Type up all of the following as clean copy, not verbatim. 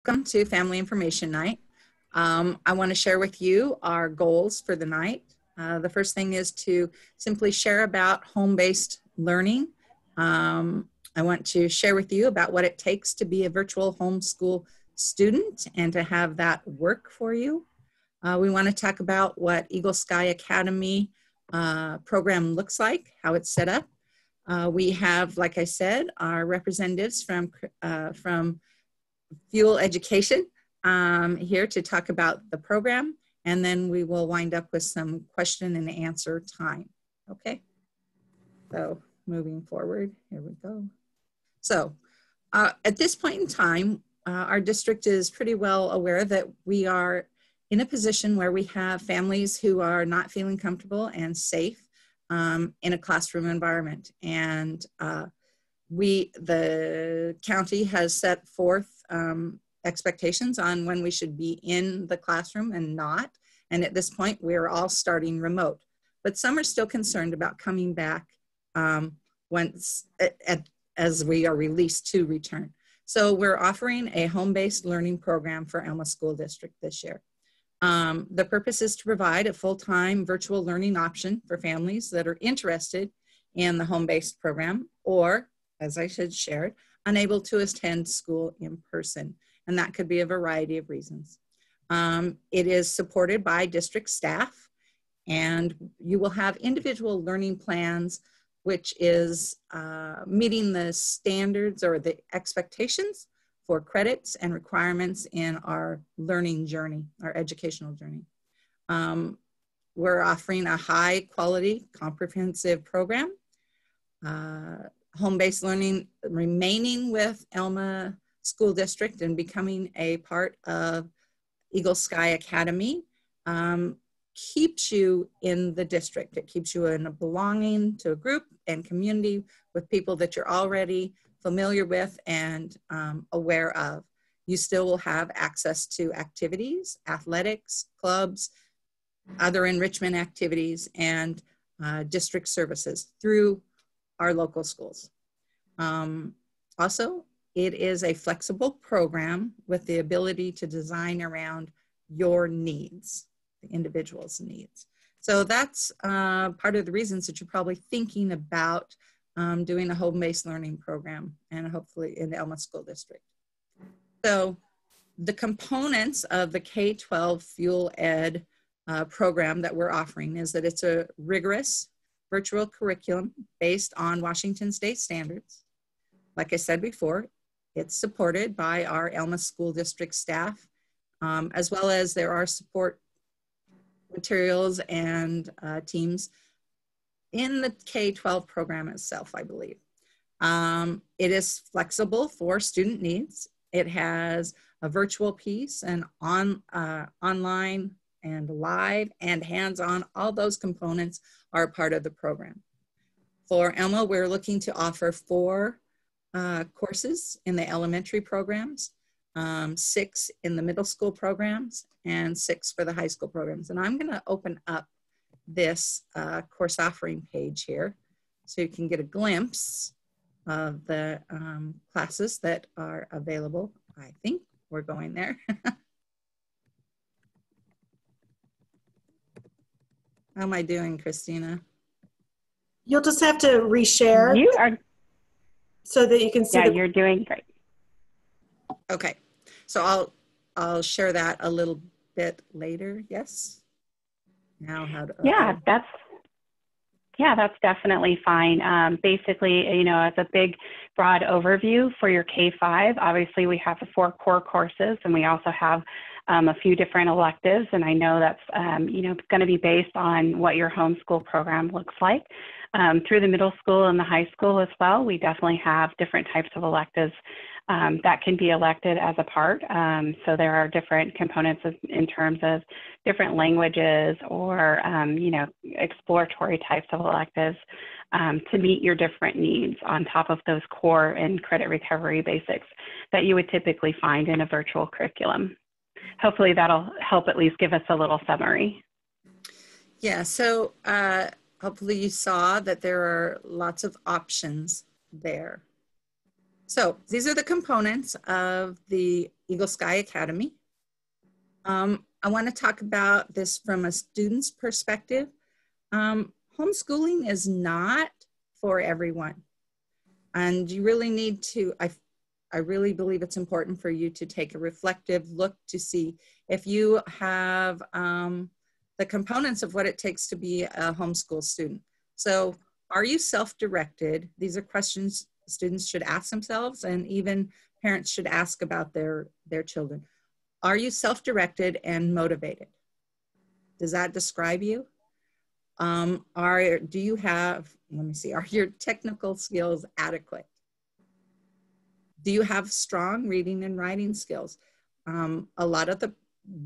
Welcome to Family Information Night. I want to share with you our goals for the night. The first thing is to simply share about home-based learning. I want to share with you about what it takes to be a virtual homeschool student and to have that work for you. We want to talk about what Eagle Sky Academy program looks like, how it's set up. We have, like I said, our representatives from Fuel Education here to talk about the program, and then we will wind up with some question and answer time. Okay, so moving forward, here we go. So at this point in time, our district is pretty well aware that we are in a position where we have families who are not feeling comfortable and safe in a classroom environment. And the county has set forth expectations on when we should be in the classroom and not. And at this point, we're all starting remote. But some are still concerned about coming back as we are released to return. So we're offering a home-based learning program for Alma School District this year. The purpose is to provide a full-time virtual learning option for families that are interested in the home-based program, or, as I should share, unable to attend school in person. And that could be a variety of reasons. It is supported by district staff, and you will have individual learning plans, which is meeting the standards or the expectations for credits and requirements in our learning journey, our educational journey. We're offering a high quality, comprehensive program. Home-based learning remaining with Alma School District and becoming a part of Eagle Sky Academy keeps you in the district. It keeps you in a belonging to a group and community with people that you're already familiar with and aware of. You still will have access to activities, athletics, clubs, other enrichment activities, and district services through our local schools. Also, it is a flexible program with the ability to design around your needs, the individual's needs. So that's part of the reasons that you're probably thinking about doing a home-based learning program, and hopefully in the Alma School District. So the components of the K-12 Fuel Ed program that we're offering is that it's a rigorous virtual curriculum based on Washington State standards. Like I said before, it's supported by our Alma School District staff, as well as there are support materials and teams in the K-12 program itself, I believe. It is flexible for student needs. It has a virtual piece and online and live and hands-on. All those components are a part of the program. For Alma, we're looking to offer 4 courses in the elementary programs, 6 in the middle school programs, and 6 for the high school programs. And I'm gonna open up this course offering page here so you can get a glimpse of the classes that are available. I think we're going there. How am I doing, Christina? You'll just have to reshare. You are. So that you can see. Yeah, you're doing great. Okay, so I'll share that a little bit later. Yes. Now how to? Yeah, that's definitely fine. Basically, you know, as a big, broad overview for your K-5, obviously we have the 4 core courses, and we also have a few different electives. And I know that's, you know, going to be based on what your homeschool program looks like. Through the middle school and the high school as well, we definitely have different types of electives that can be elected as a part. So there are different components in terms of different languages or, you know, exploratory types of electives to meet your different needs on top of those core and credit recovery basics that you would typically find in a virtual curriculum. Hopefully that'll help at least give us a little summary. Yeah, so hopefully you saw that there are lots of options there. So these are the components of the Eagle Sky Academy. I want to talk about this from a student's perspective. Homeschooling is not for everyone. And you really need to, I really believe it's important for you to take a reflective look to see if you have the components of what it takes to be a homeschool student. So are you self-directed? These are questions students should ask themselves, and even parents should ask about their children. Are you self-directed and motivated? Does that describe you? Do you have, let me see, are your technical skills adequate? Do you have strong reading and writing skills? A lot of the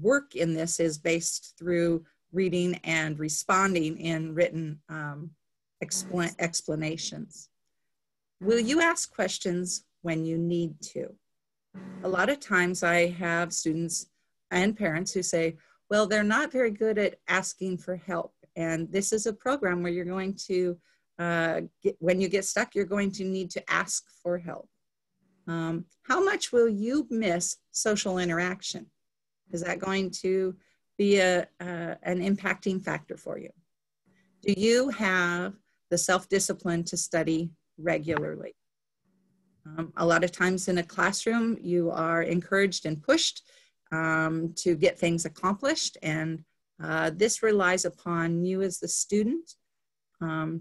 work in this is based through reading and responding in written explanations. Will you ask questions when you need to? A lot of times I have students and parents who say, well, they're not very good at asking for help. And this is a program where you're going to, when you get stuck, you're going to need to ask for help. How much will you miss social interaction? Is that going to be an impacting factor for you? Do you have the self-discipline to study regularly? A lot of times in a classroom, you are encouraged and pushed to get things accomplished, and this relies upon you as the student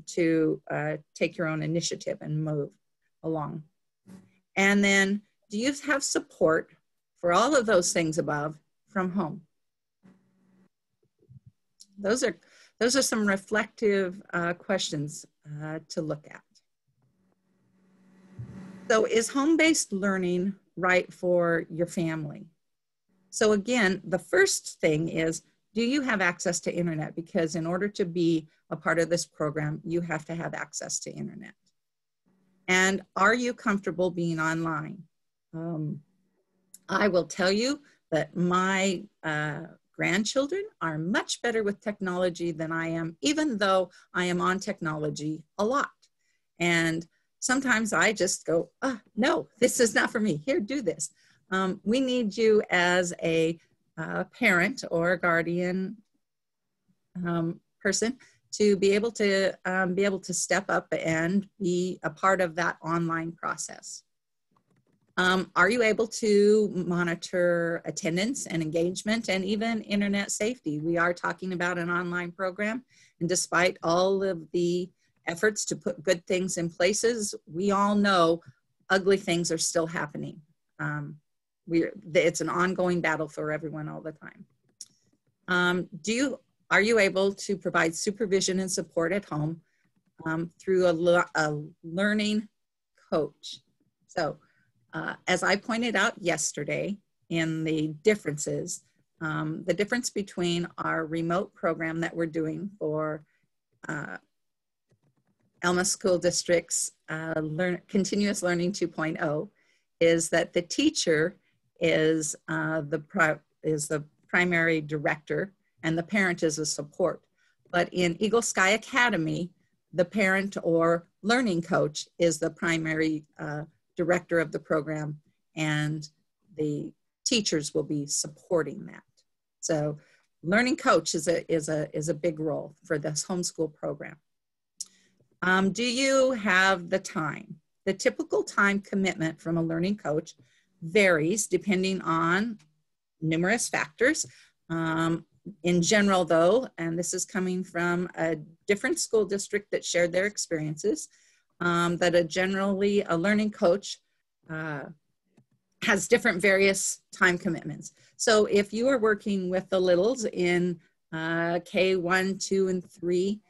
to take your own initiative and move along. And then, do you have support for all of those things above from home? Those are some reflective questions to look at. So is home-based learning right for your family? So again, the first thing is, do you have access to internet? Because in order to be a part of this program, you have to have access to internet. And are you comfortable being online? I will tell you that my grandchildren are much better with technology than I am, even though I am on technology a lot. And sometimes I just go, oh, no, this is not for me. Here, do this. We need you as a parent or a guardian person to be able to step up and be a part of that online process. Are you able to monitor attendance and engagement and even internet safety? We are talking about an online program, and despite all of the efforts to put good things in places, we all know ugly things are still happening. It's an ongoing battle for everyone all the time. Are you able to provide supervision and support at home through a learning coach? So as I pointed out yesterday in the differences, the difference between our remote program that we're doing for Alma School District's Continuous Learning 2.0 is that the teacher is the primary director and the parent is a support. But in Eagle Sky Academy, the parent or learning coach is the primary director of the program, and the teachers will be supporting that. So learning coach is a big role for this homeschool program. Do you have the time? The typical time commitment from a learning coach varies depending on numerous factors. In general though, and this is coming from a different school district that shared their experiences, that generally a learning coach has different various time commitments. So if you are working with the littles in K1, 2, and 3,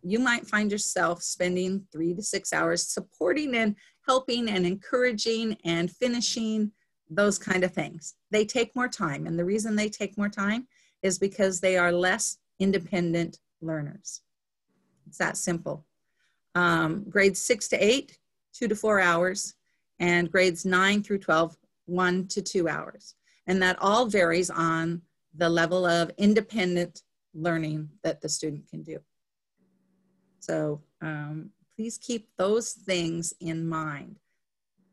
you might find yourself spending 3 to 6 hours supporting and helping and encouraging and finishing those kind of things. They take more time, and the reason they take more time is because they are less independent learners. It's that simple. Grades 6 to 8, 2 to 4 hours, and grades 9 through 12, 1 to 2 hours. And that all varies on the level of independent learning that the student can do. So please keep those things in mind.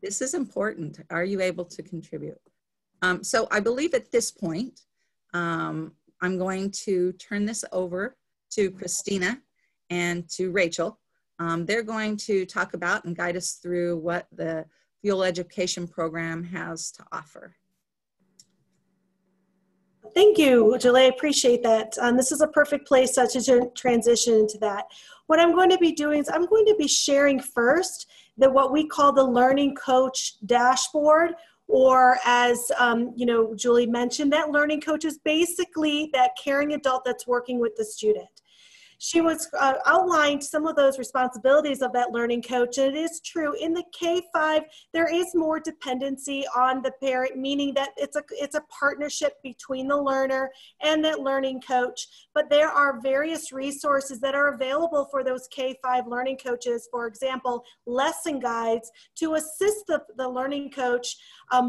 This is important. Are you able to contribute? So I believe at this point, I'm going to turn this over to Christina and to Rachel. They're going to talk about and guide us through what the Fuel Education Program has to offer. Thank you, Julie. I appreciate that. This is a perfect place to transition into that. What I'm going to be doing is I'm going to be sharing first what we call the Learning Coach Dashboard, or as Julie mentioned, that learning coach is basically that caring adult that's working with the student. She was outlined some of those responsibilities of that learning coach, and it is true in the K-5 there is more dependency on the parent, meaning that it's a partnership between the learner and that learning coach. But there are various resources that are available for those K-5 learning coaches. For example, lesson guides to assist the learning coach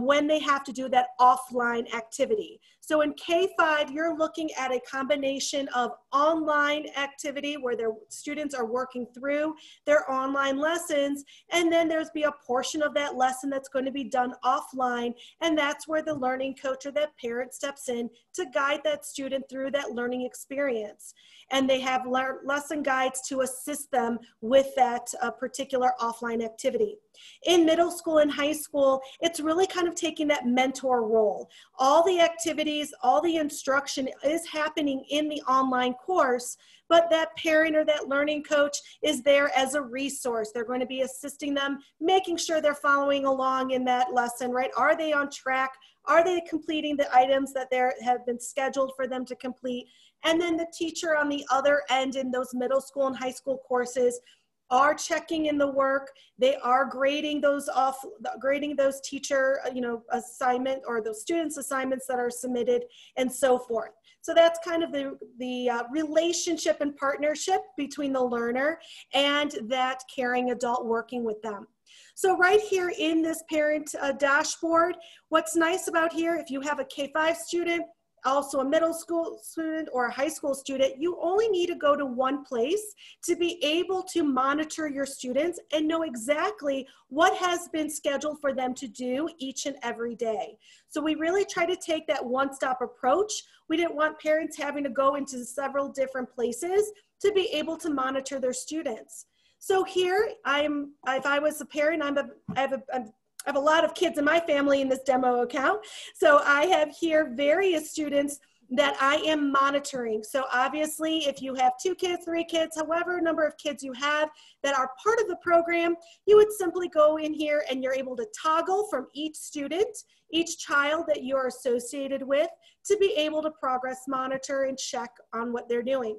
when they have to do that offline activity. So in K-5, you're looking at a combination of online activity where their students are working through their online lessons, and then there's be a portion of that lesson that's going to be done offline, and that's where the learning coach or that parent steps in to guide that student through that learning experience. And they have lesson guides to assist them with that particular offline activity. In middle school and high school, it's really kind of taking that mentor role. All the activities, all the instruction is happening in the online course, but that parent or that learning coach is there as a resource. They're going to be assisting them, making sure they're following along in that lesson, right? Are they on track? Are they completing the items that have been scheduled for them to complete? And then the teacher on the other end in those middle school and high school courses are checking in the work. They are grading those teacher, assignment or those students' assignments that are submitted and so forth. So that's kind of the relationship and partnership between the learner and that caring adult working with them. So right here in this parent dashboard, what's nice about here, if you have a K-5 student, also a middle school student or a high school student, you only need to go to one place to be able to monitor your students and know exactly what has been scheduled for them to do each and every day. So we really try to take that one-stop approach. We didn't want parents having to go into several different places to be able to monitor their students. So here, if I was a parent, I have a lot of kids in my family in this demo account. So I have here various students that I am monitoring. So obviously, if you have 2 kids, 3 kids, however number of kids you have that are part of the program, you would simply go in here and you're able to toggle from each student, each child that you're associated with, to be able to progress monitor and check on what they're doing.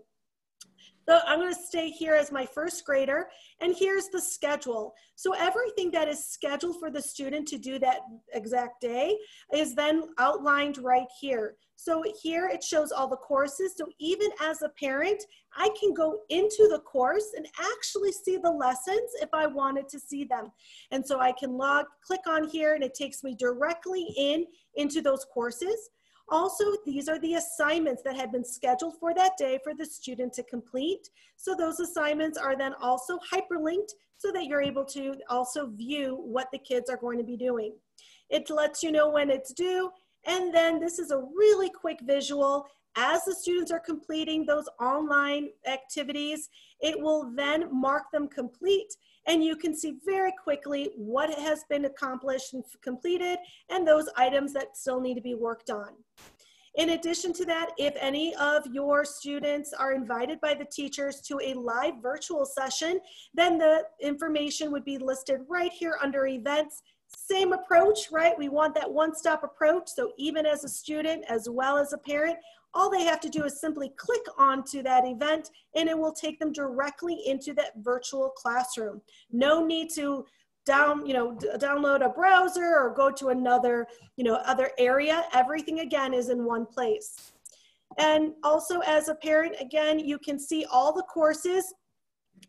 So I'm going to stay here as my first grader, and here's the schedule. So everything that is scheduled for the student to do that exact day is then outlined right here. So here it shows all the courses. So even as a parent, I can go into the course and actually see the lessons if I wanted to see them. And so I can click on here, and it takes me directly into those courses. Also, these are the assignments that have been scheduled for that day for the student to complete. So those assignments are then also hyperlinked so that you're able to also view what the kids are going to be doing. It lets you know when it's due. And then this is a really quick visual. As the students are completing those online activities, it will then mark them complete. And you can see very quickly what has been accomplished and completed and those items that still need to be worked on. In addition to that, if any of your students are invited by the teachers to a live virtual session, then the information would be listed right here under events. Same approach, right? We want that one-stop approach. So even as a student, as well as a parent, all they have to do is simply click onto that event and it will take them directly into that virtual classroom. No need to download a browser or go to another, other area. Everything again is in one place. And also as a parent, again, you can see all the courses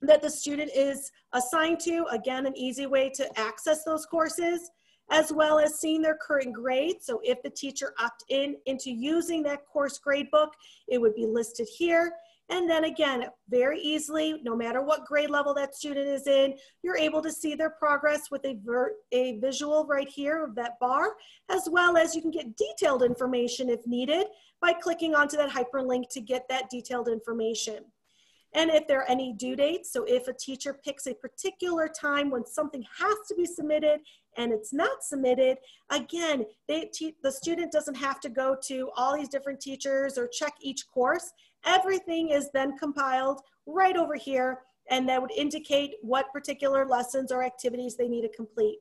that the student is assigned to. Again, an easy way to access those courses, as well as seeing their current grade. So if the teacher opted into using that course grade book, it would be listed here. And then again, very easily, no matter what grade level that student is in, you're able to see their progress with a visual right here of that bar, as well as you can get detailed information if needed by clicking onto that hyperlink to get that detailed information. And if there are any due dates, so if a teacher picks a particular time when something has to be submitted and it's not submitted, again, the student doesn't have to go to all these different teachers or check each course. Everything is then compiled right over here, and that would indicate what particular lessons or activities they need to complete.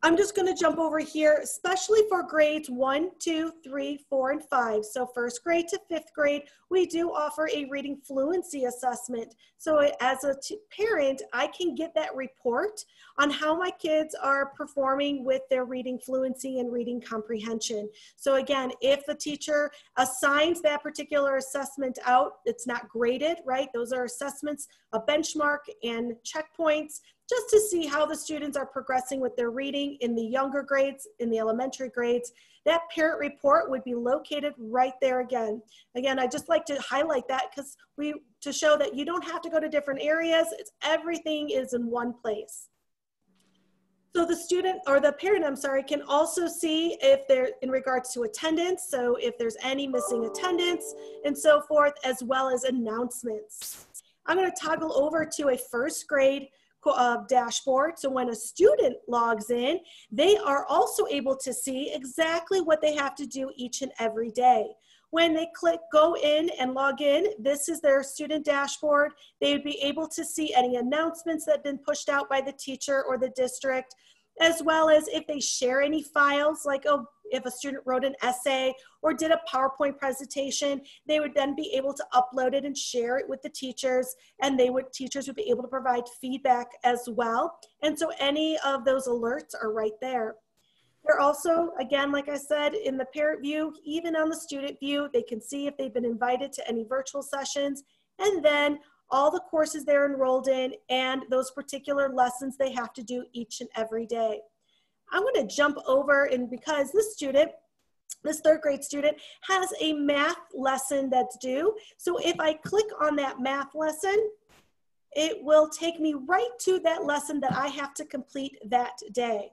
I'm just going to jump over here, especially for grades 1, 2, 3, 4, and 5. So first grade to fifth grade, we do offer a reading fluency assessment. So as a parent, I can get that report on how my kids are performing with their reading fluency and reading comprehension. So again, if the teacher assigns that particular assessment out, it's not graded, right? Those are assessments, a benchmark and checkpoints, just to see how the students are progressing with their reading in the younger grades, in the elementary grades. That parent report would be located right there again. Again, I just like to highlight that because to show that you don't have to go to different areas, everything is in one place. So the student, or the parent, I'm sorry, can also see if they're in regards to attendance, so if there's any missing attendance and so forth, as well as announcements. I'm going to toggle over to a first grade dashboard. So when a student logs in, they are also able to see exactly what they have to do each and every day. When they click go in and log in, this is their student dashboard. They would be able to see any announcements that have been pushed out by the teacher or the district, as well as if they share any files, like if a student wrote an essay or did a PowerPoint presentation, they would then be able to upload it and share it with the teachers, and teachers would be able to provide feedback as well. And so any of those alerts are right there. They're also, again, like I said, in the parent view, even on the student view, they can see if they've been invited to any virtual sessions, and then all the courses they're enrolled in and those particular lessons they have to do each and every day. I'm going to jump over, and because this third grade student has a math lesson that's due. So if I click on that math lesson, it will take me right to that lesson that I have to complete that day.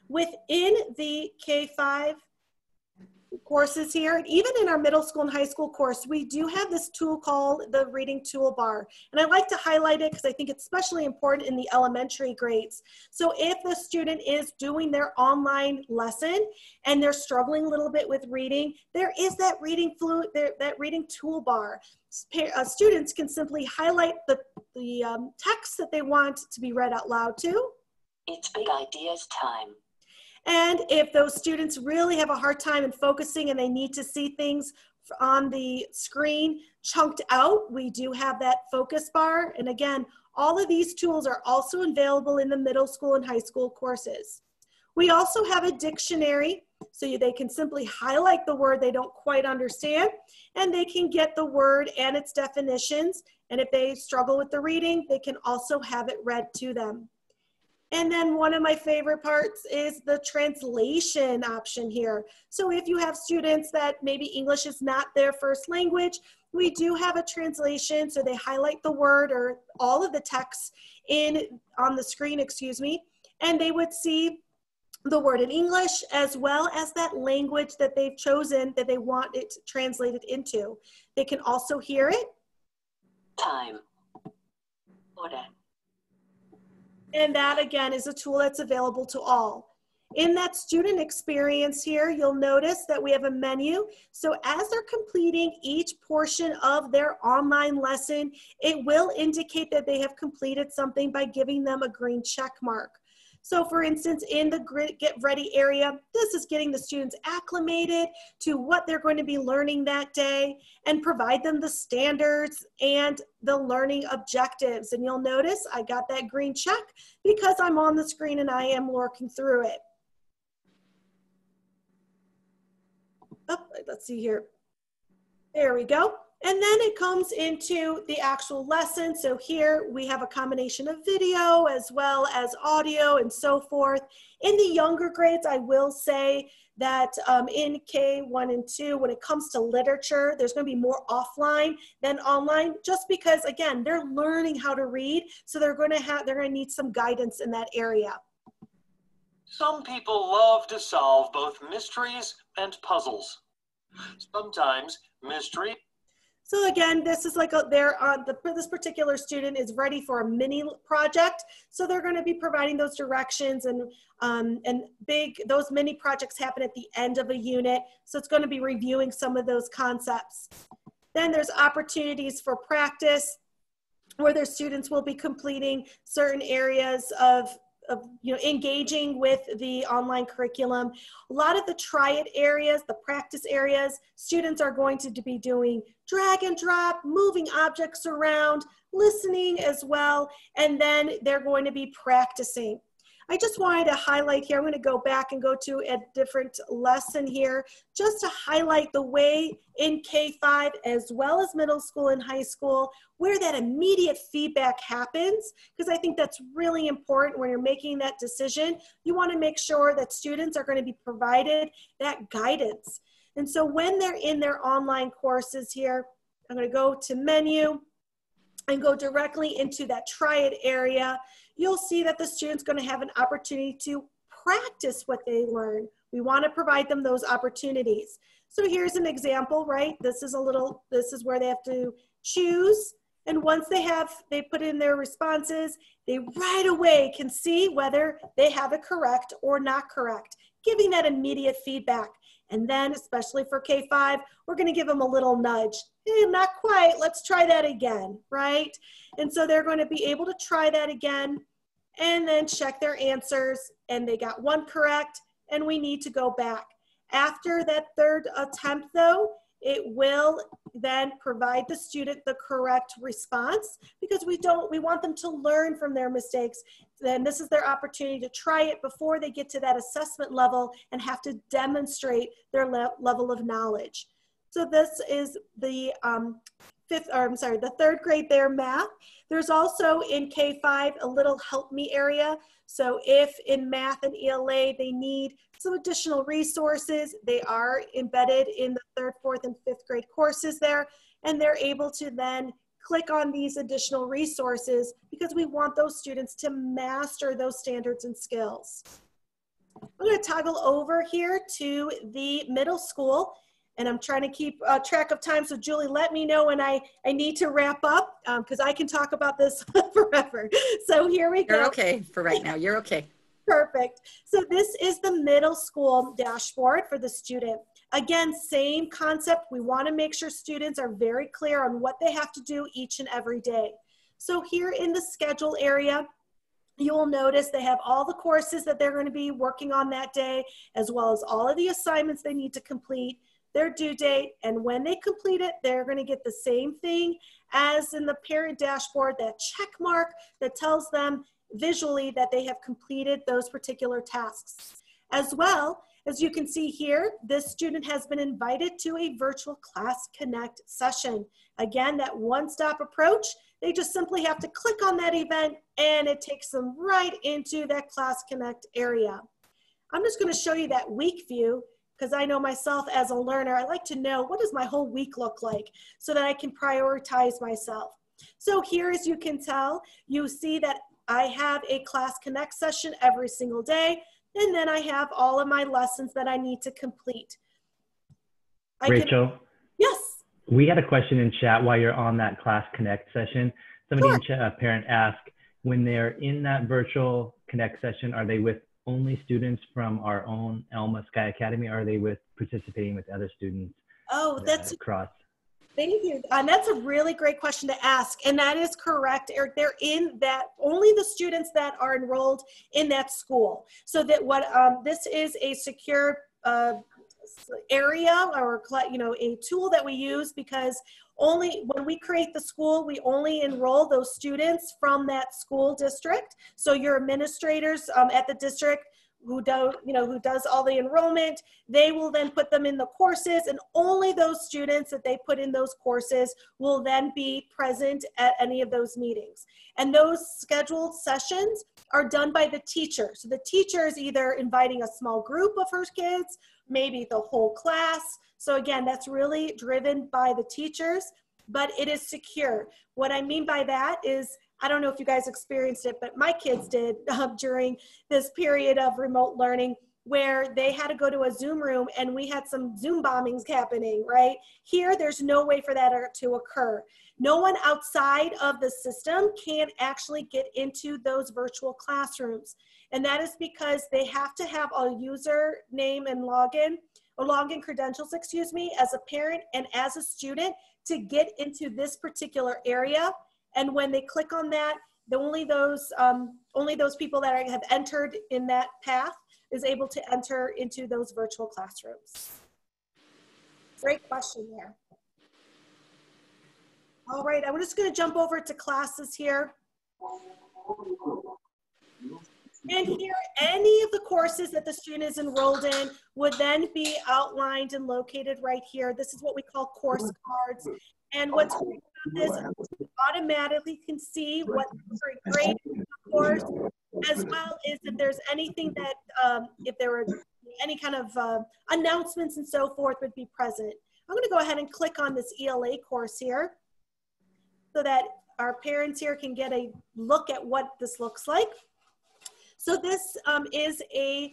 Within the K-5 courses here, and even in our middle school and high school course, we do have this tool called the reading toolbar. And I like to highlight it because I think it's especially important in the elementary grades. So if the student is doing their online lesson and they're struggling a little bit with reading, there is that reading toolbar. Students can simply highlight the text that they want to be read out loud to. It's big ideas time. And if those students really have a hard time in focusing and they need to see things on the screen chunked out, we do have that focus bar. And again, all of these tools are also available in the middle school and high school courses. We also have a dictionary, so they can simply highlight the word they don't quite understand, and they can get the word and its definitions. And if they struggle with the reading, they can also have it read to them. And then one of my favorite parts is the translation option here. So if you have students that maybe English is not their first language, we do have a translation. So they highlight the word or all of the text on the screen, and they would see the word in English as well as that language that they've chosen that they want it translated into. They can also hear it. Time. Order. And that, again, is a tool that's available to all. In that student experience here, you'll notice that we have a menu. So as they're completing each portion of their online lesson, it will indicate that they have completed something by giving them a green check mark. So for instance, in the Get Ready area, this is getting the students acclimated to what they're going to be learning that day and provide them the standards and the learning objectives. And you'll notice I got that green check because I'm on the screen and I am working through it. Oh, let's see here. There we go. And then it comes into the actual lesson. So here we have a combination of video as well as audio and so forth. In the younger grades, I will say that in K1 and 2, when it comes to literature, there's going to be more offline than online, just because, again, they're learning how to read. So they're going to need some guidance in that area. Some people love to solve both mysteries and puzzles. Sometimes mystery. So again, this is like this particular student is ready for a mini project. So they're going to be providing those directions, and those mini projects happen at the end of a unit. So it's going to be reviewing some of those concepts. Then there's opportunities for practice where their students will be completing certain areas of engaging with the online curriculum. A lot of the try it areas, the practice areas, students are going to be doing drag and drop, moving objects around, listening as well, and then they're going to be practicing. I just wanted to highlight here, I'm going to go back and go to a different lesson here, just to highlight the way in K-5 as well as middle school and high school, where that immediate feedback happens, because I think that's really important when you're making that decision. You want to make sure that students are going to be provided that guidance. And so when they're in their online courses here, I'm going to go to menu and go directly into that try it area. You'll see that the student's going to have an opportunity to practice what they learn. We want to provide them those opportunities. So here's an example, right? This is where they have to choose. And once they put in their responses, they right away can see whether they have it correct or not correct, giving that immediate feedback. And then, especially for K-5, we're going to give them a little nudge. Hey, not quite, let's try that again, right? And so they're going to be able to try that again and then check their answers, and they got one correct, and we need to go back. After that third attempt though, it will then provide the student the correct response, because we want them to learn from their mistakes. Then this is their opportunity to try it before they get to that assessment level and have to demonstrate their level of knowledge. So this is the the third grade there, math. There's also in K-5 a little help me area. So if in math and ELA they need some additional resources, they are embedded in the third, fourth, and fifth grade courses there, and they're able to then click on these additional resources because we want those students to master those standards and skills. I'm going to toggle over here to the middle school, and I'm trying to keep track of time. So Julie, let me know when I need to wrap up, because I can talk about this forever. So here we go. You're okay for right now. You're okay. Perfect. So this is the middle school dashboard for the student. Again, same concept. We want to make sure students are very clear on what they have to do each and every day. So here in the schedule area, you will notice they have all the courses that they're going to be working on that day, as well as all of the assignments they need to complete, their due date, and when they complete it, they're going to get the same thing as in the parent dashboard, that check mark that tells them visually that they have completed those particular tasks. As well, as you can see here, this student has been invited to a virtual Class Connect session. Again, that one-stop approach, they just simply have to click on that event and it takes them right into that Class Connect area. I'm just going to show you that week view, because I know myself as a learner, I like to know what does my whole week look like so that I can prioritize myself. So here, as you can tell, you see that I have a Class Connect session every single day, and then I have all of my lessons that I need to complete. Rachel? Yes? We had a question in chat while you're on that Class Connect session. Somebody in chat, a parent asked, when they're in that virtual Connect session, are they with only students from our own Elma Sky Academy, or are they participating with other students? Oh, that's across? Thank you. That's a really great question to ask. And that is correct, Eric. They're in that, only the students that are enrolled in that school. So that this is a secure area, or a tool that we use, because only when we create the school, we only enroll those students from that school district. So your administrators at the district who does all the enrollment. They will then put them in the courses, and only those students that they put in those courses will then be present at any of those meetings. And those scheduled sessions are done by the teacher. So the teacher is either inviting a small group of her kids, maybe the whole class. So again, that's really driven by the teachers, but it is secure. What I mean by that is, I don't know if you guys experienced it, but my kids did during this period of remote learning, where they had to go to a Zoom room and we had some Zoom bombings happening, right? Here, there's no way for that to occur. No one outside of the system can actually get into those virtual classrooms. And that is because they have to have a username and login, or login credentials, excuse me, as a parent and as a student to get into this particular area. And when they click on that, only those people that have entered in that path is able to enter into those virtual classrooms. Great question there. All right, I'm just going to jump over to classes here. And here, any of the courses that the student is enrolled in would then be outlined and located right here. This is what we call course cards. And what's great about this, you automatically can see what grade is the course, as well as if there's anything that, if there were any kind of announcements and so forth would be present. I'm going to go ahead and click on this ELA course here so that our parents here can get a look at what this looks like. So this is a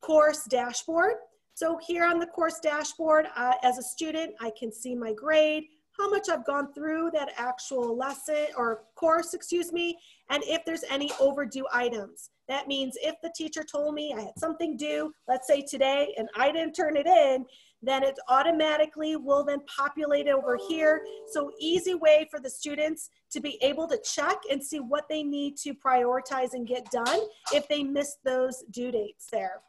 course dashboard. So here on the course dashboard, as a student, I can see my grade, how much I've gone through that actual lesson or course, excuse me, and if there's any overdue items. That means if the teacher told me I had something due, let's say today, and I didn't turn it in, then it automatically will then populate over here. So easy way for the students to be able to check and see what they need to prioritize and get done if they miss those due dates there.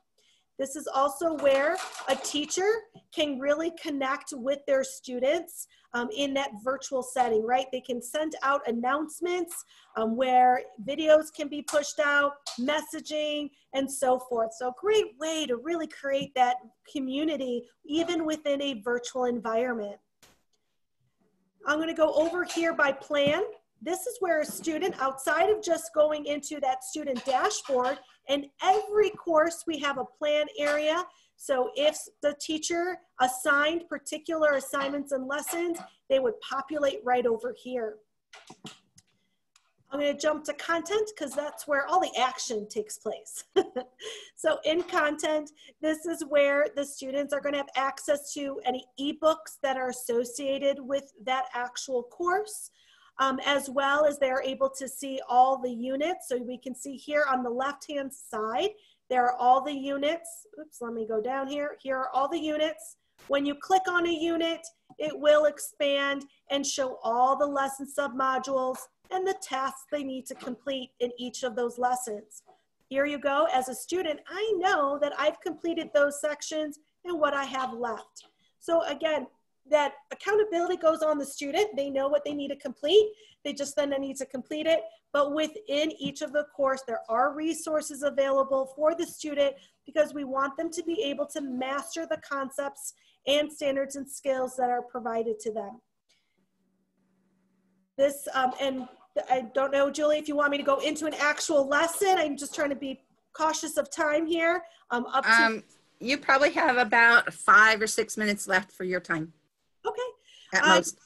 This is also where a teacher can really connect with their students in that virtual setting, right? They can send out announcements where videos can be pushed out, messaging, and so forth. So great way to really create that community even within a virtual environment. I'm going to go over here by plan. This is where a student, outside of just going into that student dashboard, in every course we have a plan area. So if the teacher assigned particular assignments and lessons, they would populate right over here. I'm going to jump to content because that's where all the action takes place. So in content, this is where the students are going to have access to any ebooks that are associated with that actual course. As well as they're able to see all the units. So we can see here on the left-hand side, there are all the units. Oops, let me go down here. Here are all the units. When you click on a unit, it will expand and show all the lesson submodules and the tasks they need to complete in each of those lessons. Here you go. As a student, I know that I've completed those sections and what I have left. So again, that accountability goes on the student. They know what they need to complete. They just then need to complete it. But within each of the course, there are resources available for the student because we want them to be able to master the concepts and standards and skills that are provided to them. This, and I don't know, Julie, if you want me to go into an actual lesson. I'm just trying to be cautious of time here. You probably have about 5 or 6 minutes left for your time. Okay. At most.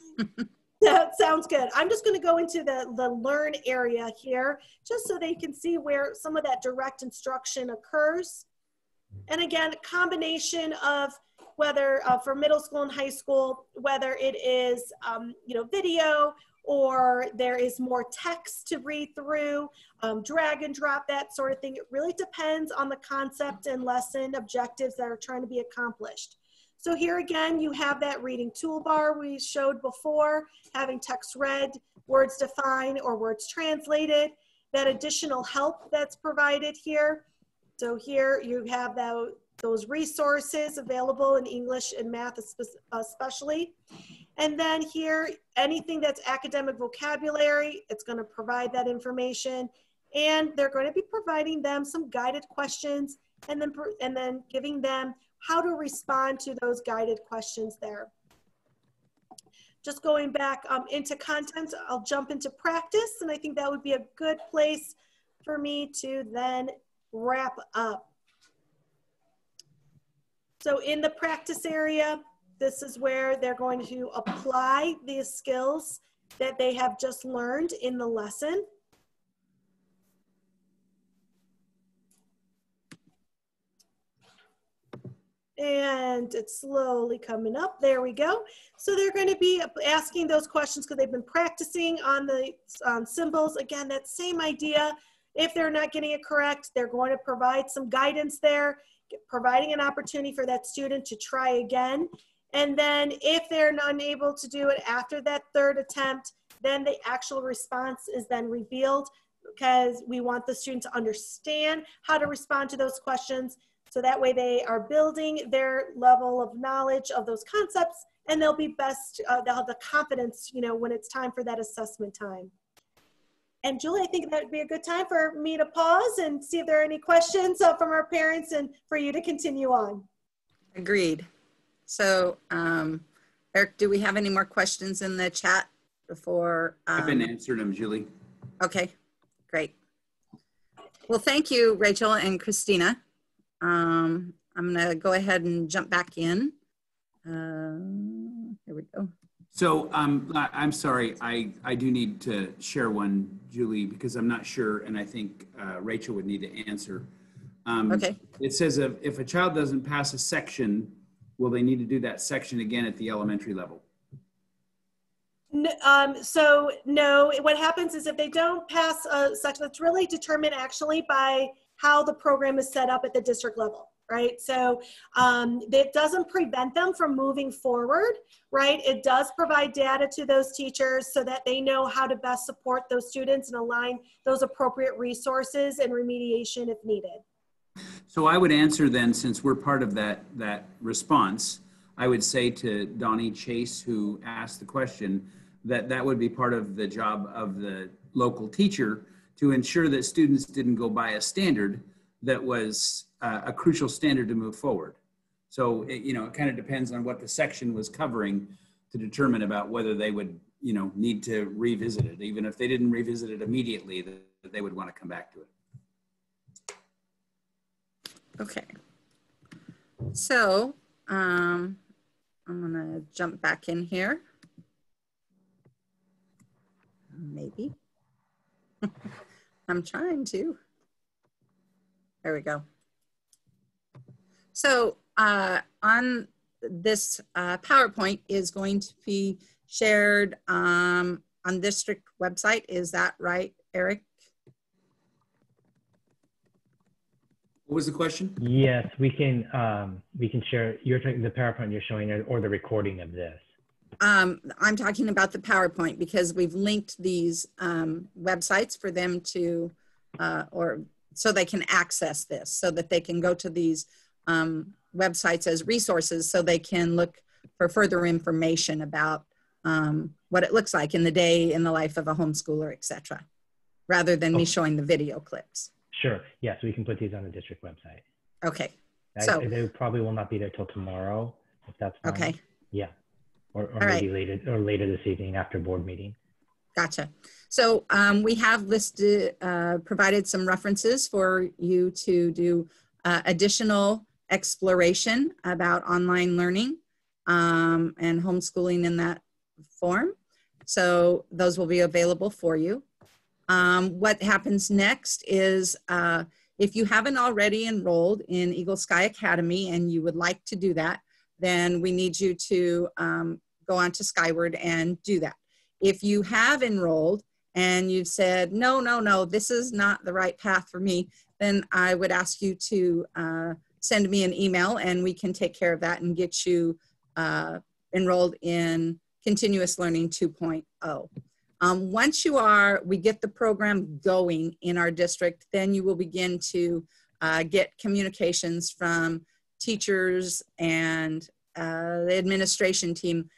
That sounds good. I'm just going to go into the learn area here, just so they can see where some of that direct instruction occurs. And again, a combination of whether for middle school and high school, whether it is video or there is more text to read through, drag and drop, that sort of thing. It really depends on the concept and lesson objectives that are trying to be accomplished. So here again, you have that reading toolbar we showed before, having text read, words defined, or words translated, that additional help that's provided here. So here you have those resources available in English and math especially. And then here, anything that's academic vocabulary, it's going to provide that information. And they're going to be providing them some guided questions and then giving them how to respond to those guided questions there. Just going back into content, I'll jump into practice, and I think that would be a good place for me to then wrap up. So in the practice area, this is where they're going to apply these skills that they have just learned in the lesson. And it's slowly coming up. There we go. So they're going to be asking those questions because they've been practicing on the symbols. Again, that same idea. If they're not getting it correct, they're going to provide some guidance there, providing an opportunity for that student to try again. And then if they're unable to do it after that third attempt, then the actual response is then revealed, because we want the student to understand how to respond to those questions. So that way they are building their level of knowledge of those concepts, and they'll be best, they'll have the confidence, you know, when it's time for that assessment time. And Julie, I think that would be a good time for me to pause and see if there are any questions from our parents and for you to continue on. Agreed. So Eric, do we have any more questions in the chat before? I've been answering them, Julie. Okay, great. Well, thank you, Rachel and Christina. I'm gonna go ahead and jump back in. Here we go. So I'm sorry, I do need to share one, Julie, because I'm not sure, and I think Rachel would need to answer. Okay. It says if a child doesn't pass a section, will they need to do that section again at the elementary level? So no, what happens is if they don't pass a section, it's really determined actually by how the program is set up at the district level, right? So it doesn't prevent them from moving forward, right? It does provide data to those teachers so that they know how to best support those students and align those appropriate resources and remediation if needed. So I would answer then, since we're part of that response, I would say to Donnie Chase, who asked the question, that would be part of the job of the local teacher to ensure that students didn't go by a standard that was a crucial standard to move forward. So it kind of depends on what the section was covering to determine about whether they would need to revisit it. Even if they didn't revisit it immediately, that they would want to come back to it. Okay. So I'm gonna jump back in here. Maybe. I'm trying to. There we go. So on this PowerPoint is going to be shared on district website. Is that right, Eric? What was the question? Yes, we can share the PowerPoint you're showing or the recording of this. I'm talking about the PowerPoint because we've linked these websites for them to, or so they can access this, so that they can go to these websites as resources so they can look for further information about what it looks like in the day in the life of a homeschooler, etc., rather than me showing the video clips. Sure. Yes, we can put these on the district website. Okay. So they probably will not be there till tomorrow, if that's fine. Okay. Yeah. Or maybe later this evening after board meeting. Gotcha. So we have listed, provided some references for you to do additional exploration about online learning and homeschooling in that form. So those will be available for you. What happens next is if you haven't already enrolled in Eagle Sky Academy and you would like to do that, then we need you to go on to Skyward and do that. If you have enrolled and you've said, no, this is not the right path for me, then I would ask you to send me an email and we can take care of that and get you enrolled in Continuous Learning 2.0. Once you are, we get the program going in our district, then you will begin to get communications from teachers and the administration team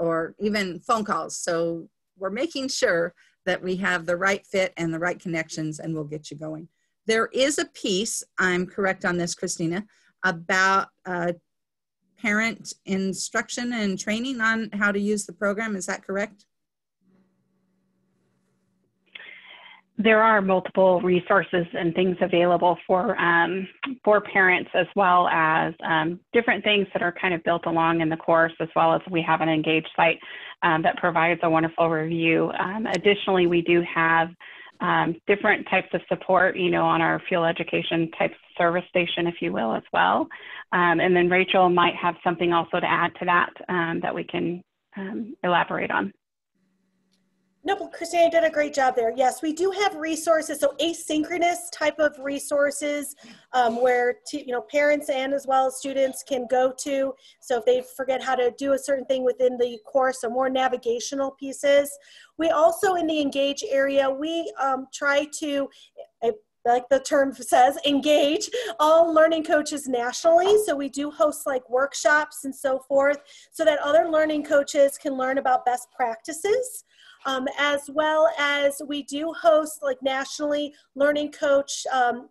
or even phone calls. So we're making sure that we have the right fit and the right connections, and we'll get you going. There is a piece, I'm correct on this, Christina, about parent instruction and training on how to use the program. Is that correct? There are multiple resources and things available for parents, as well as different things that are kind of built along in the course, as well as we have an Engage site that provides a wonderful review. Additionally, we do have different types of support, you know, on our field education type service station, if you will, as well. And then Rachel might have something also to add to that that we can elaborate on. No, Christina did a great job there. Yes, we do have resources, so asynchronous type of resources where parents and as well as students can go to. So if they forget how to do a certain thing within the course, so more navigational pieces. We also, in the Engage area, we try to, like the term says, engage all learning coaches nationally. So we do host like workshops and so forth so that other learning coaches can learn about best practices. As well as we do host like nationally learning coach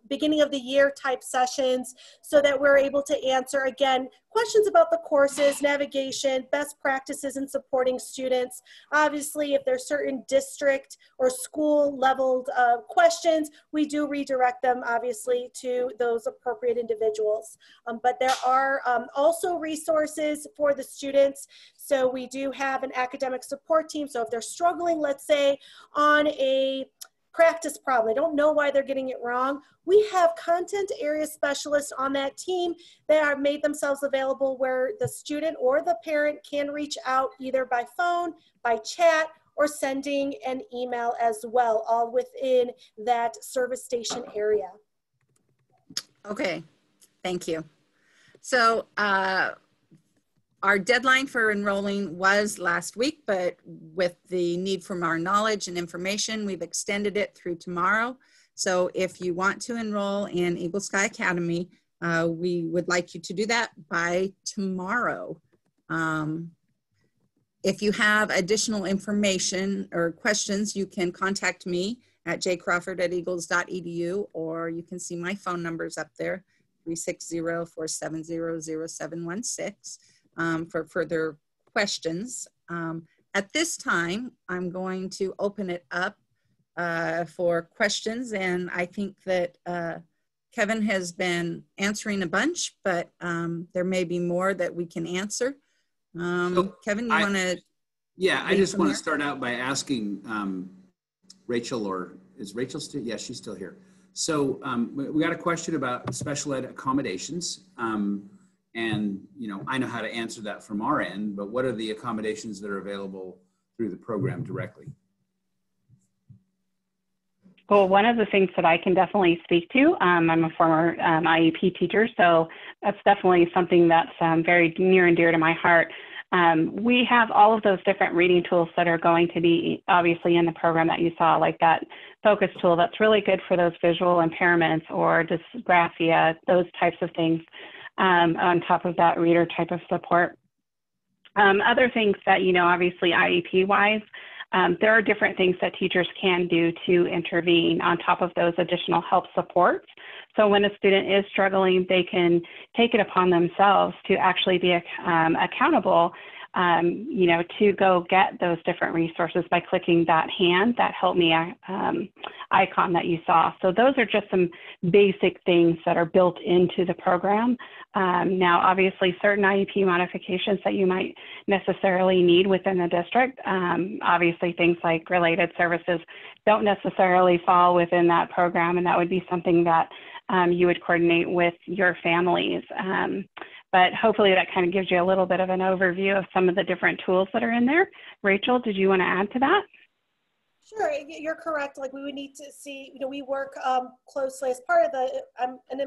beginning of the year type sessions so that we're able to answer, again, questions about the courses, navigation, best practices in supporting students. Obviously, if there's certain district or school leveled questions, we do redirect them obviously to those appropriate individuals. But there are also resources for the students. So we do have an academic support team. So if they're struggling, let's say, on a practice problem, I don't know why they're getting it wrong, we have content area specialists on that team that have made themselves available where the student or the parent can reach out either by phone, by chat, or sending an email as well, all within that service station area. Okay, thank you. So our deadline for enrolling was last week, but with the need for more knowledge and information, we've extended it through tomorrow. So if you want to enroll in Eagle Sky Academy, we would like you to do that by tomorrow. If you have additional information or questions, you can contact me at jcrawford@eagles.edu, or you can see my phone numbers up there, 360-470-0716. For further questions. At this time, I'm going to open it up for questions, and I think that Kevin has been answering a bunch, but there may be more that we can answer. Kevin, you want to? Yeah, I just want to start out by asking Rachel, or is Rachel still? Yeah, she's still here. So we got a question about special ed accommodations. And, I know how to answer that from our end, but what are the accommodations that are available through the program directly? Well, one of the things that I can definitely speak to, I'm a former IEP teacher, so that's definitely something that's very near and dear to my heart. We have all of those different reading tools that are going to be obviously in the program that you saw, like that focus tool that's really good for those visual impairments or dysgraphia, those types of things. On top of that reader type of support. Other things that, obviously IEP-wise, there are different things that teachers can do to intervene on top of those additional help supports. So when a student is struggling, they can take it upon themselves to actually be accountable, to go get those different resources by clicking that hand, that help me icon that you saw. So those are just some basic things that are built into the program. Now, obviously, certain IEP modifications that you might necessarily need within the district, obviously things like related services don't necessarily fall within that program, and that would be something that you would coordinate with your families. But hopefully that kind of gives you a little bit of an overview of some of the different tools that are in there. Rachel, did you want to add to that? Sure, you're correct. Like we would need to see, we work closely as part of the, I'm an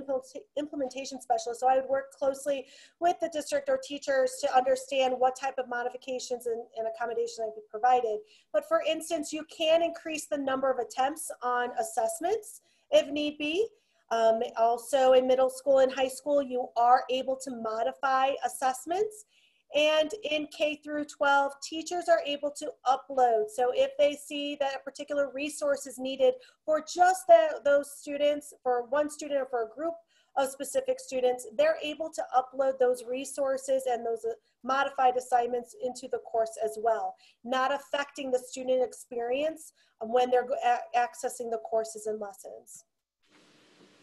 implementation specialist, so I would work closely with the district or teachers to understand what type of modifications and accommodations would be provided. But for instance, you can increase the number of attempts on assessments if need be. Also in middle school and high school, you are able to modify assessments. And in K through 12, teachers are able to upload. So if they see that a particular resource is needed for just those students, for one student or for a group of specific students, they're able to upload those resources and those modified assignments into the course as well, not affecting the student experience when they're accessing the courses and lessons.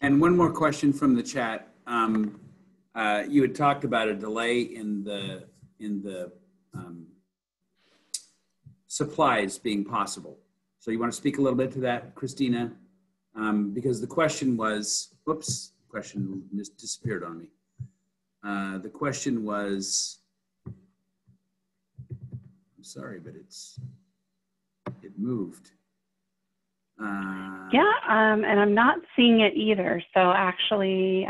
And one more question from the chat. You had talked about a delay in the supplies being possible. So you want to speak a little bit to that, Christina? Because the question was, whoops, question just disappeared on me. The question was, I'm sorry, but it moved. Yeah, and I'm not seeing it either. So actually,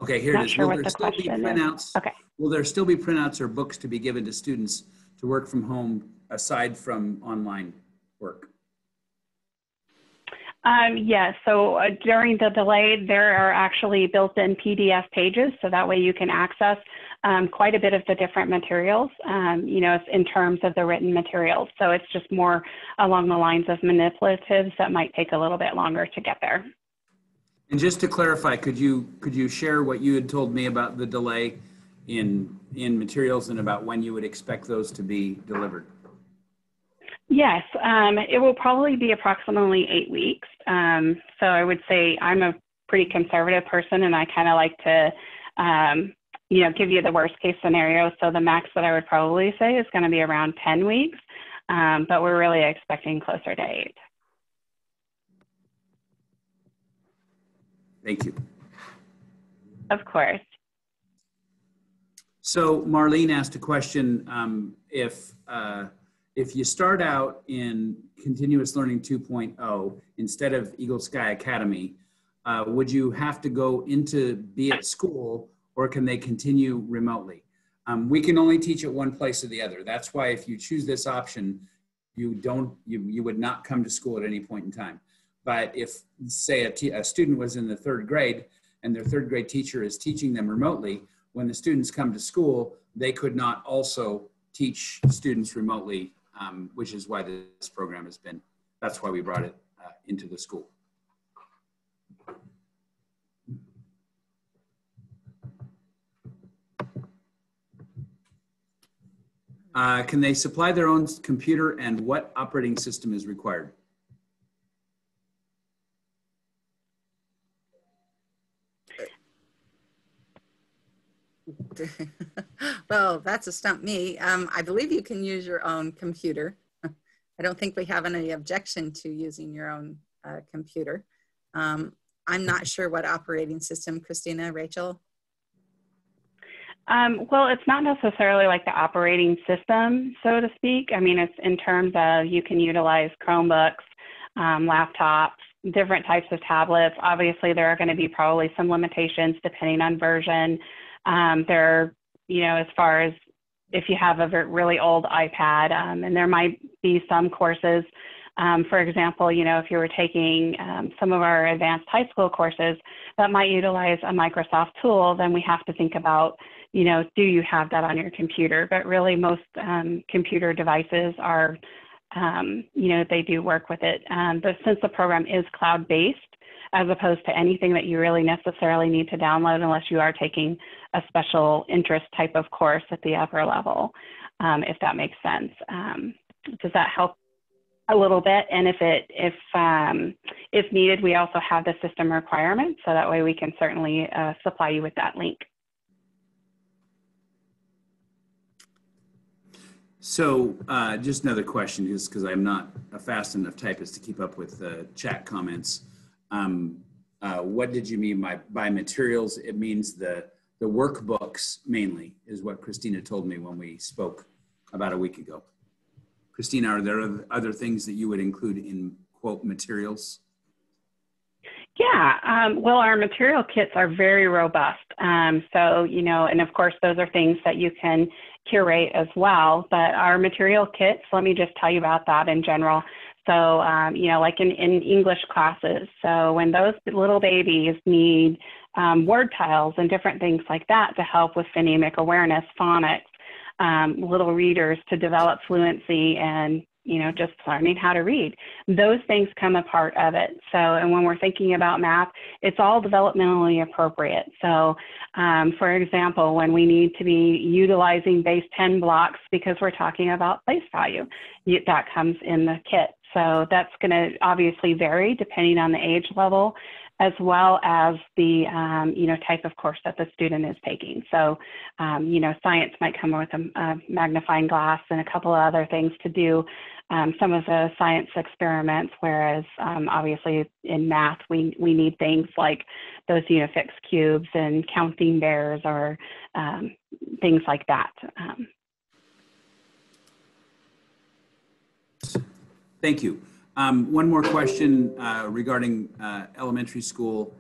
okay, here not it is. sure Will what there the still be question printouts? is. Okay. Will there still be printouts or books to be given to students to work from home aside from online work? Yes, so during the delay, there are actually built-in PDF pages, so that way you can access quite a bit of the different materials, you know, in terms of the written materials. So it's just more along the lines of manipulatives that might take a little bit longer to get there. And just to clarify, could you share what you had told me about the delay in materials and about when you would expect those to be delivered? Yes, it will probably be approximately 8 weeks. So I would say I'm a pretty conservative person, and I kind of like to, you know, give you the worst case scenario. So the max that I would probably say is going to be around 10 weeks, but we're really expecting closer to 8. Thank you. Of course. So Marlene asked a question, if you start out in Continuous Learning 2.0 instead of Eagle Sky Academy, would you have to go be at school, or can they continue remotely? We can only teach at one place or the other. That's why if you choose this option, you would not come to school at any point in time. But if, say, a student was in the 3rd grade and their 3rd grade teacher is teaching them remotely, when the students come to school, they could not also teach students remotely, which is why this program has been, that's why we brought it into the school. Can they supply their own computer, and what operating system is required? Well, that's a stump me. I believe you can use your own computer. I don't think we have any objection to using your own computer. I'm not sure what operating system, Christina, Rachel? Well, it's not necessarily like the operating system, so to speak. I mean, it's in terms of you can utilize Chromebooks, laptops, different types of tablets. Obviously, there are going to be probably some limitations depending on version. There, you know, as far as if you have a really old iPad, and there might be some courses, for example, you know, if you were taking some of our advanced high school courses that might utilize a Microsoft tool, then we have to think about, you know, do you have that on your computer? But really most computer devices are, you know, they do work with it. But since the program is cloud-based, as opposed to anything that you really necessarily need to download unless you are taking a special interest type of course at the upper level, if that makes sense. Does that help a little bit? And if needed, we also have the system requirements, so that way we can certainly supply you with that link. So just another question, just because I'm not a fast enough typist to keep up with the chat comments. What did you mean by materials? It means the workbooks mainly, is what Christina told me when we spoke about a week ago. Christina, are there other things that you would include in, quote, materials? Yeah, well, our material kits are very robust. So, you know, and of course, those are things that you can curate as well. But our material kits, let me just tell you about that in general. So, you know, like in English classes, so when those little babies need word tiles and different things like that to help with phonemic awareness, phonics, little readers to develop fluency and, you know, just learning how to read. Those things come a part of it. So, and when we're thinking about math, it's all developmentally appropriate. So, for example, when we need to be utilizing base 10 blocks because we're talking about place value, that comes in the kit. So that's going to obviously vary depending on the age level, as well as the, you know, type of course that the student is taking. So, you know, science might come with a magnifying glass and a couple of other things to do some of the science experiments, whereas obviously in math, we need things like those unifix cubes and counting bears or things like that. Thank you. One more question regarding elementary school.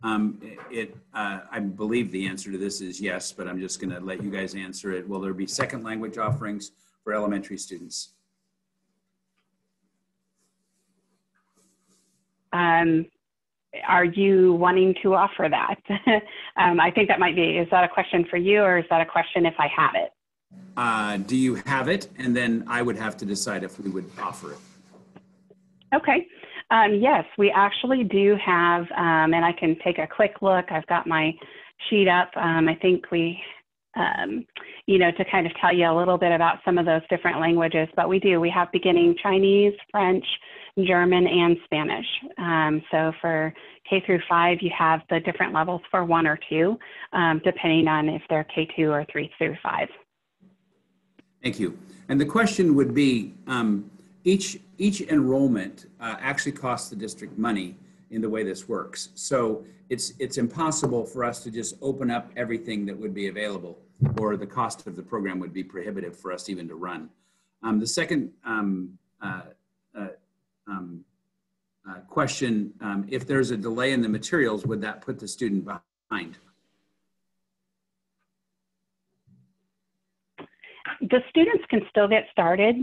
I believe the answer to this is yes, but I'm just going to let you guys answer it. Will there be second language offerings for elementary students? Are you wanting to offer that? I think that might be, is that a question for you, or is that a question if I have it? Do you have it? And then I would have to decide if we would offer it. Okay. Yes, we actually do have, and I can take a quick look. I've got my sheet up. I think we, you know, to kind of tell you a little bit about some of those different languages, but we do. We have beginning Chinese, French, German, and Spanish. So for K through 5, you have the different levels for 1 or 2, depending on if they're K2 or 3 through 5. Thank you. And the question would be, each enrollment actually costs the district money in the way this works. So it's impossible for us to just open up everything that would be available, or the cost of the program would be prohibitive for us even to run. The second question, if there's a delay in the materials, would that put the student behind? The students can still get started,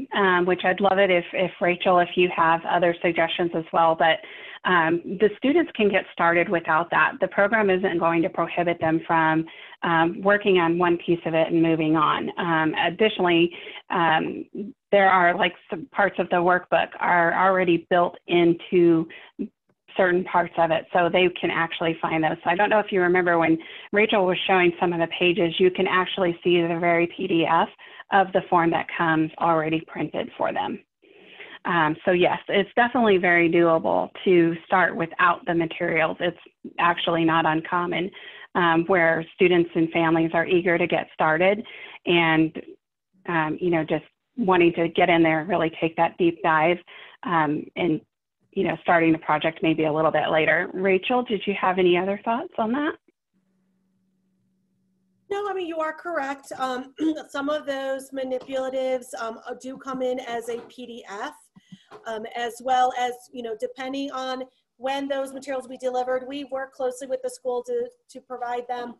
which I'd love it if Rachel, if you have other suggestions as well, but the students can get started without that. The program isn't going to prohibit them from working on one piece of it and moving on. Additionally, there are like some parts of the workbook are already built into certain parts of it, so they can actually find those. So I don't know if you remember when Rachel was showing some of the pages, you can actually see the very PDF of the form that comes already printed for them. So yes, it's definitely very doable to start without the materials. It's actually not uncommon where students and families are eager to get started and, you know, just wanting to get in there and really take that deep dive and, you know, starting the project maybe a little bit later. Rachel, did you have any other thoughts on that? No, I mean, you are correct. Some of those manipulatives do come in as a PDF, as well as, you know, depending on when those materials will be delivered, we work closely with the school to provide them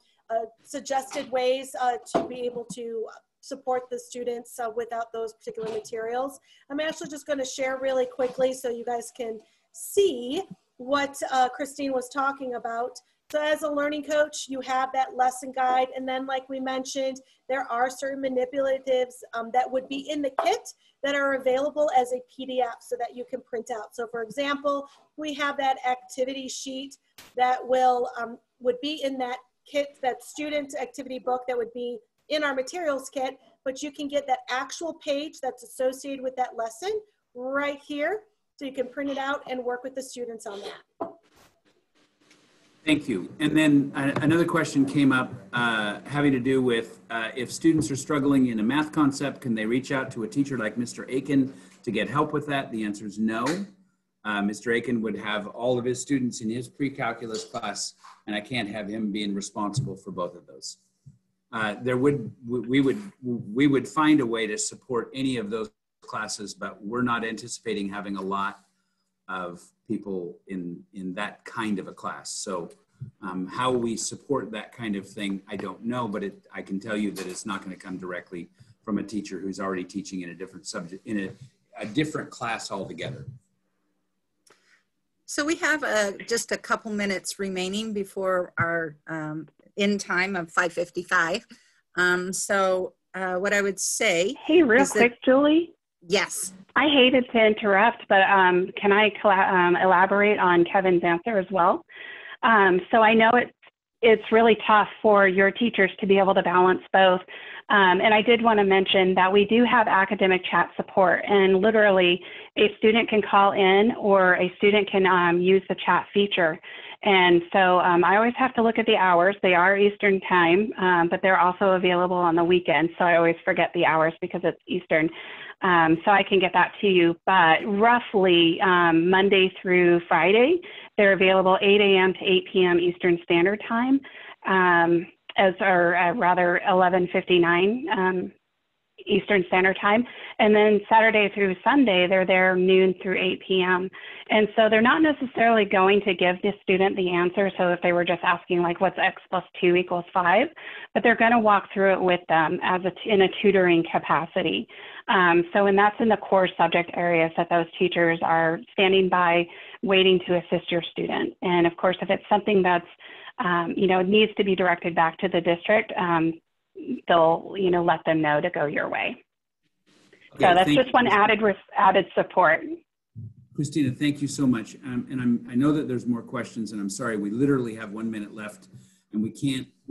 suggested ways to be able to support the students without those particular materials. I'm actually just going to share really quickly so you guys can see what Christine was talking about. So as a learning coach, you have that lesson guide. And then like we mentioned, there are certain manipulatives that would be in the kit that are available as a PDF so that you can print out. So for example, we have that activity sheet that will would be in that kit, that student activity book that would be in our materials kit, but you can get that actual page that's associated with that lesson right here. So you can print it out and work with the students on that. Thank you. And then another question came up having to do with if students are struggling in a math concept, can they reach out to a teacher like Mr. Aiken to get help with that? The answer is no. Mr. Aiken would have all of his students in his pre-calculus class, and I can't have him being responsible for both of those. We would find a way to support any of those classes, but we're not anticipating having a lot of people in that kind of a class. So how we support that kind of thing, I don't know, but I can tell you that it's not going to come directly from a teacher who's already teaching in a different subject, in a different class altogether. So we have just a couple minutes remaining before our end time of 5:55. So what I would say. Hey, real is quick, that, Julie. yes. I hated to interrupt, but can I elaborate on Kevin's answer as well? So I know it's really tough for your teachers to be able to balance both. And I did want to mention that we do have academic chat support, and literally a student can call in or a student can use the chat feature. And so I always have to look at the hours. They are Eastern time, but they're also available on the weekend. So I always forget the hours because it's Eastern. So I can get that to you. But roughly Monday through Friday, they're available 8 a.m. to 8 p.m. Eastern Standard Time, rather 11:59 Eastern Standard Time. And then Saturday through Sunday, they're there noon through 8 p.m. And so they're not necessarily going to give the student the answer. So if they were just asking like, what's x plus 2 equals 5, but they're going to walk through it with them in a tutoring capacity. And that's in the core subject areas that those teachers are standing by, waiting to assist your student. And of course, if it's something that's, needs to be directed back to the district, they'll, let them know to go your way. Okay, so that's just one added support. Christina, thank you so much. I know that there's more questions, and I'm sorry, we literally have 1 minute left, and we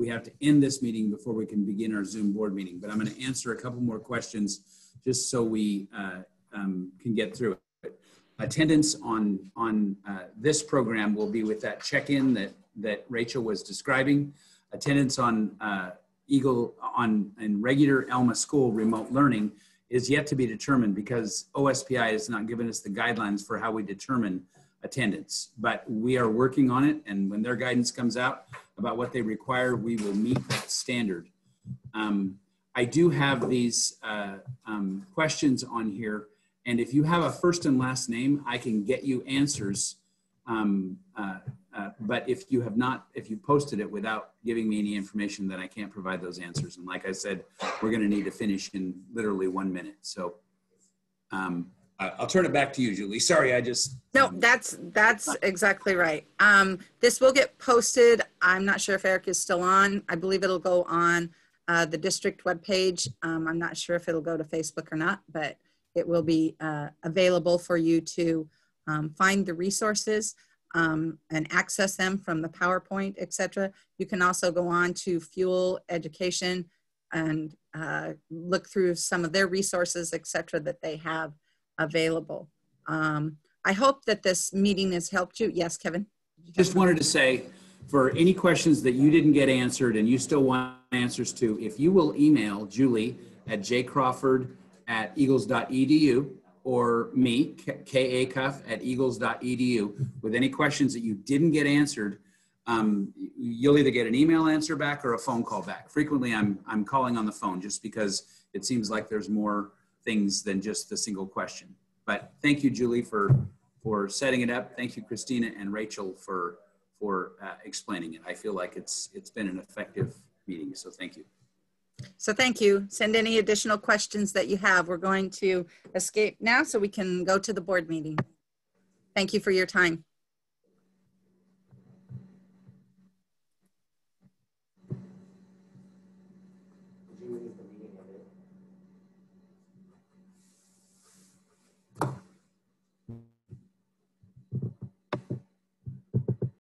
have to end this meeting before we can begin our Zoom board meeting, but I'm going to answer a couple more questions just so we can get through it. Attendance on this program will be with that check-in that Rachel was describing. Attendance on in regular Alma School remote learning is yet to be determined because OSPI has not given us the guidelines for how we determine attendance, but we are working on it. And when their guidance comes out about what they require, we will meet that standard. I do have these questions on here. And if you have a first and last name, I can get you answers. But if you posted it without giving me any information, then I can't provide those answers. And like I said, we're going to need to finish in literally 1 minute. So I'll turn it back to you, Julie. Sorry, I just... No, that's exactly right. This will get posted. I'm not sure if Eric is still on. I believe it'll go on the district webpage. I'm not sure if it'll go to Facebook or not, but it will be available for you to find the resources and access them from the PowerPoint, etc. You can also go on to Fuel Education and look through some of their resources, etc. that they have available. I hope that this meeting has helped you. Yes, Kevin? Just wanted to say, for any questions that you didn't get answered and you still want answers to, if you will email Julie at jcrawford@eagles.edu or me, kacuff@eagles.edu, with any questions that you didn't get answered, you'll either get an email answer back or a phone call back. Frequently, I'm calling on the phone just because it seems like there's more things than just the single question. But thank you, Julie, for setting it up. Thank you, Christina and Rachel, for explaining it. I feel like it's been an effective meeting, so thank you. So thank you. Send any additional questions that you have. We're going to escape now so we can go to the board meeting. Thank you for your time.